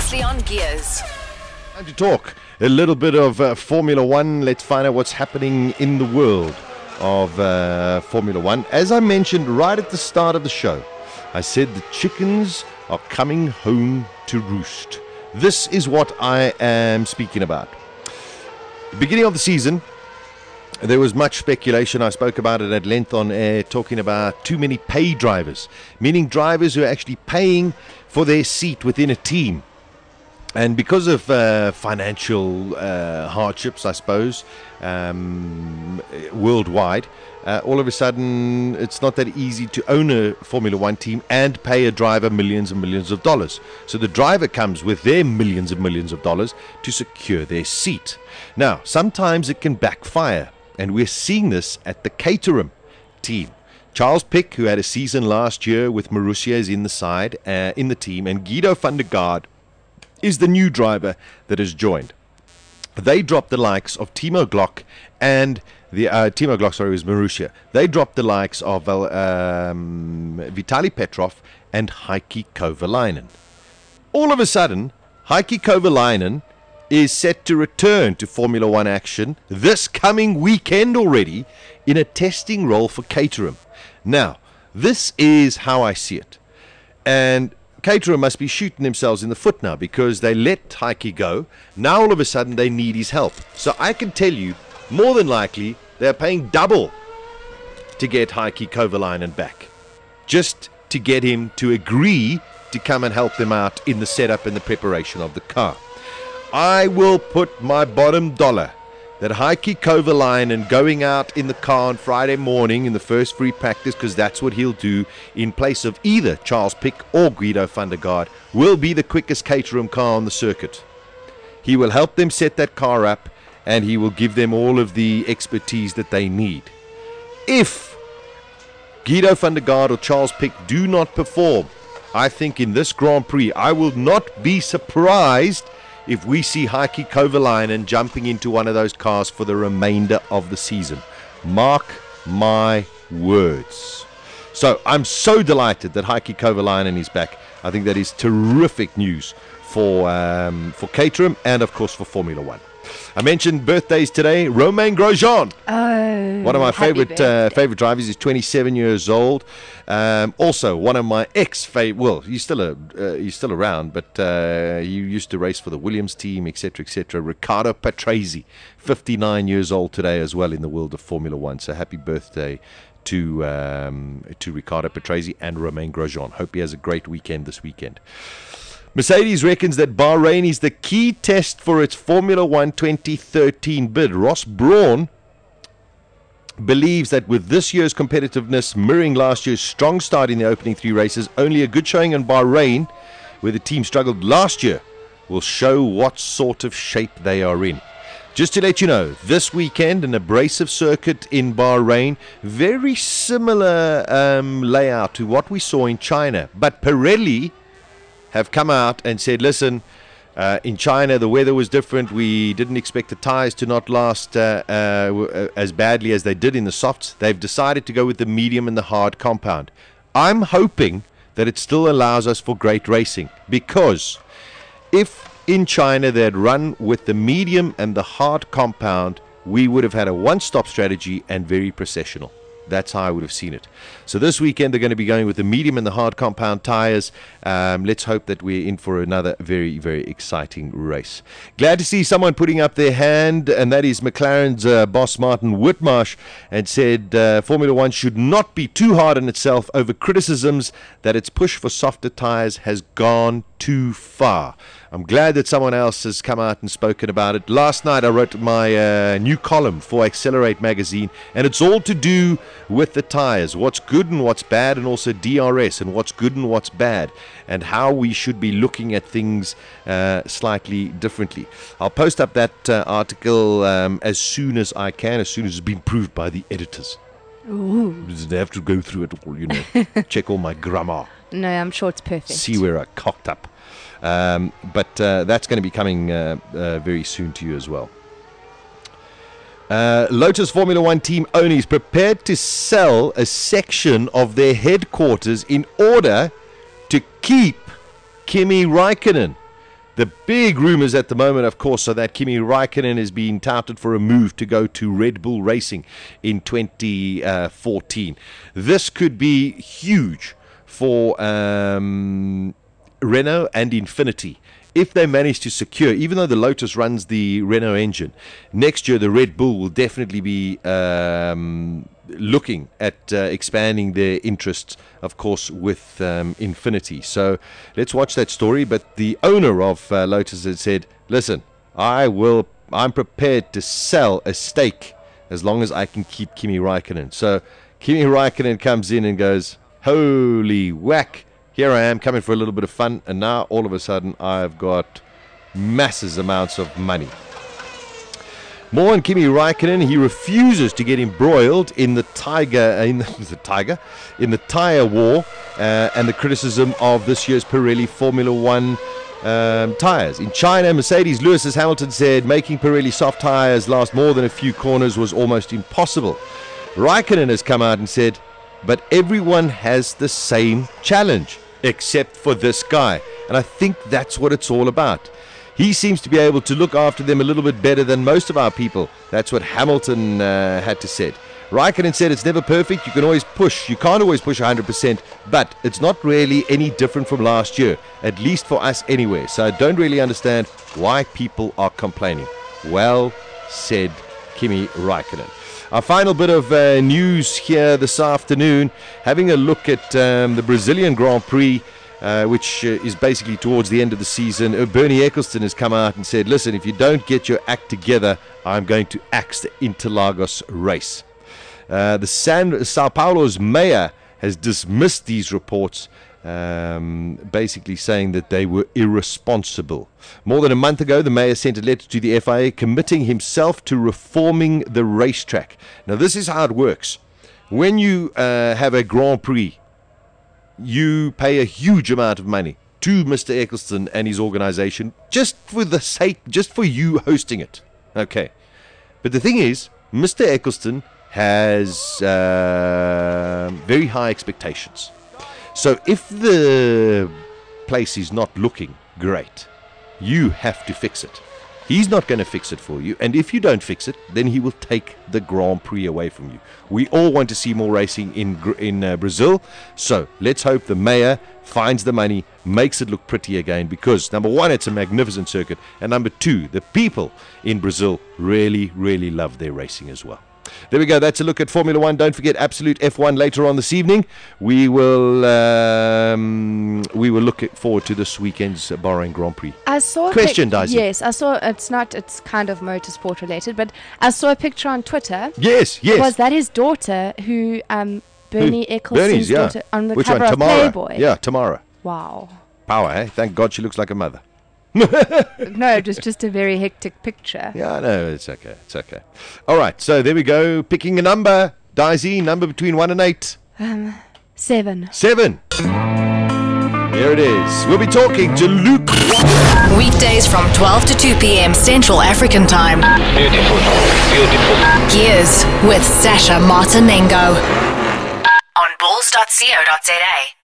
Previously on Gearz. Time to talk a little bit of Formula One. Let's find out what's happening in the world of Formula One. As I mentioned right at the start of the show, I said the chickens are coming home to roost. This is what I am speaking about. Beginning of the season, there was much speculation. I spoke about it at length on air, talking about too many pay drivers, meaning drivers who are actually paying for their seat within a team. And because of financial hardships, I suppose, worldwide, all of a sudden it's not that easy to own a Formula One team and pay a driver millions and millions of dollars. So the driver comes with their millions and millions of dollars to secure their seat. Now, sometimes it can backfire, and we're seeing this at the Caterham team. Charles Pic, who had a season last year with Marussia, is in the team, and Guido van der Garde is the new driver that has joined. They dropped the likes of Timo Glock and Timo Glock, was Marussia. They dropped the likes of Vitaly Petrov and Heikki Kovalainen. All of a sudden, Heikki Kovalainen is set to return to Formula One action this coming weekend already in a testing role for Caterham. Now, this is how I see it. And Caterham must be shooting themselves in the foot now, because they let Heikki go. Now all of a sudden they need his help. So I can tell you, more than likely, they're paying double to get Heikki Kovalainen back, just to get him to agree to come and help them out in the setup and the preparation of the car. I will put my bottom dollar that Heikki Kovalainen going out in the car on Friday morning in the first free practice, because that's what he'll do in place of either Charles Pic or Guido van der Garde, will be the quickest Caterham car on the circuit. He will help them set that car up, and he will give them all of the expertise that they need. If Guido van der Garde or Charles Pic do not perform, I think in this Grand Prix, I will not be surprised if we see Heikki Kovalainen jumping into one of those cars for the remainder of the season. Mark my words. So I'm so delighted that Heikki Kovalainen is back. I think that is terrific news for Caterham and, of course, for Formula One. I mentioned birthdays today. Romain Grosjean, one of my favorite drivers. He's 27 years old. Also, one of my ex-favorite. Well, he's still around, but he used to race for the Williams team, etc., etc. Riccardo Patrese, 59 years old today as well in the world of Formula One. So happy birthday to Riccardo Patrese and Romain Grosjean. Hope he has a great weekend this weekend. Mercedes reckons that Bahrain is the key test for its Formula One 2013 bid. Ross Brawn believes that with this year's competitiveness mirroring last year's strong start in the opening three races, only a good showing in Bahrain, where the team struggled last year, will show what sort of shape they are in. Just to let you know, this weekend, an abrasive circuit in Bahrain, very similar layout to what we saw in China, but Pirelli have come out and said, listen, in China the weather was different. We didn't expect the tires to not last as badly as they did in the softs. They've decided to go with the medium and the hard compound. I'm hoping that it still allows us for great racing, because if in China they had run with the medium and the hard compound, we would have had a one-stop strategy and very processional. That's how I would have seen it. So this weekend they're going to be going with the medium and the hard compound tires. Let's hope that we're in for another very, very exciting race. Glad to see someone putting up their hand, and that is McLaren's boss Martin Whitmarsh, and said Formula One should not be too hard on itself over criticisms that its push for softer tires has gone too far. I'm glad that someone else has come out and spoken about it. Last night I wrote my new column for Accelerate magazine, and it's all to do with the tires, what's good and what's bad, and also DRS and what's good and what's bad, and how we should be looking at things slightly differently. I'll post up that article as soon as I can, as soon as it's been proved by the editors. Ooh. They have to go through it all, check all my grammar. No, I'm sure it's perfect. See where I cocked up. But that's going to be coming very soon to you as well. Lotus Formula One team owners prepared to sell a section of their headquarters in order to keep Kimi Räikkönen. The The big rumours at the moment, of course, are that Kimi Raikkonen is being touted for a move to go to Red Bull Racing in 2014. This could be huge for Renault and Infinity. If they manage to secure, even though the Lotus runs the Renault engine, next year the Red Bull will definitely be looking at expanding their interests, of course, with Infinity. So let's watch that story. But the owner of Lotus had said, listen, I'm prepared to sell a stake as long as I can keep Kimi Raikkonen. So Kimi Raikkonen comes in and goes, holy whack. Here I am coming for a little bit of fun, and now all of a sudden I've got massive amounts of money. More on Kimi Raikkonen. He refuses to get embroiled in the tire war and the criticism of this year's Pirelli Formula One tires. In China, Mercedes Lewis Hamilton said making Pirelli soft tires last more than a few corners was almost impossible. Raikkonen has come out and said, but everyone has the same challenge, except for this guy. And I think that's what it's all about. He seems to be able to look after them a little bit better than most of our people. That's what Hamilton had to say. Raikkonen said it's never perfect. You can always push. You can't always push 100%, but it's not really any different from last year, at least for us anyway. So I don't really understand why people are complaining. Well said, Kimi Raikkonen. Our final bit of news here this afternoon, having a look at the Brazilian Grand Prix, which is basically towards the end of the season. Bernie Eccleston has come out and said, listen, if you don't get your act together, I'm going to axe the Interlagos race. The Sao Paulo's mayor has dismissed these reports, basically saying that they were irresponsible. More than a month ago, the mayor sent a letter to the FIA committing himself to reforming the racetrack. Now, this is how it works. When you have a Grand Prix, you pay a huge amount of money to Mr. Eccleston and his organization just for you hosting it. Okay. But the thing is, Mr. Eccleston has very high expectations. So if the place is not looking great, you have to fix it. He's not going to fix it for you, and if you don't fix it, then he will take the Grand Prix away from you. We all want to see more racing in Brazil, so let's hope the mayor finds the money, makes it look pretty again, because number one, it's a magnificent circuit, and number two, the people in Brazil really, really love their racing as well. There we go. That's a look at Formula One. Don't forget Absolute F1 later on this evening. We will look forward to this weekend's Bahrain Grand Prix. I saw question, Daisy. Yes, I saw. It's kind of motorsport related, but I saw a picture on Twitter. Yes. Was that his daughter who Bernie Eccleston's daughter on the Which cover one? of Tamara. Playboy? Yeah, Tamara. Wow. Power, eh? Thank God she looks like a mother. No, it was just a very hectic picture. Yeah, no, it's okay. It's okay. All right, so there we go. Picking a number. Daisy, number between 1 and 8. 7. 7. Here it is. We'll be talking to Luke. Weekdays from 12 to 2 p.m. Central African Time. Beautiful. Gearz with Sasha Martinengo on bulls.co.za.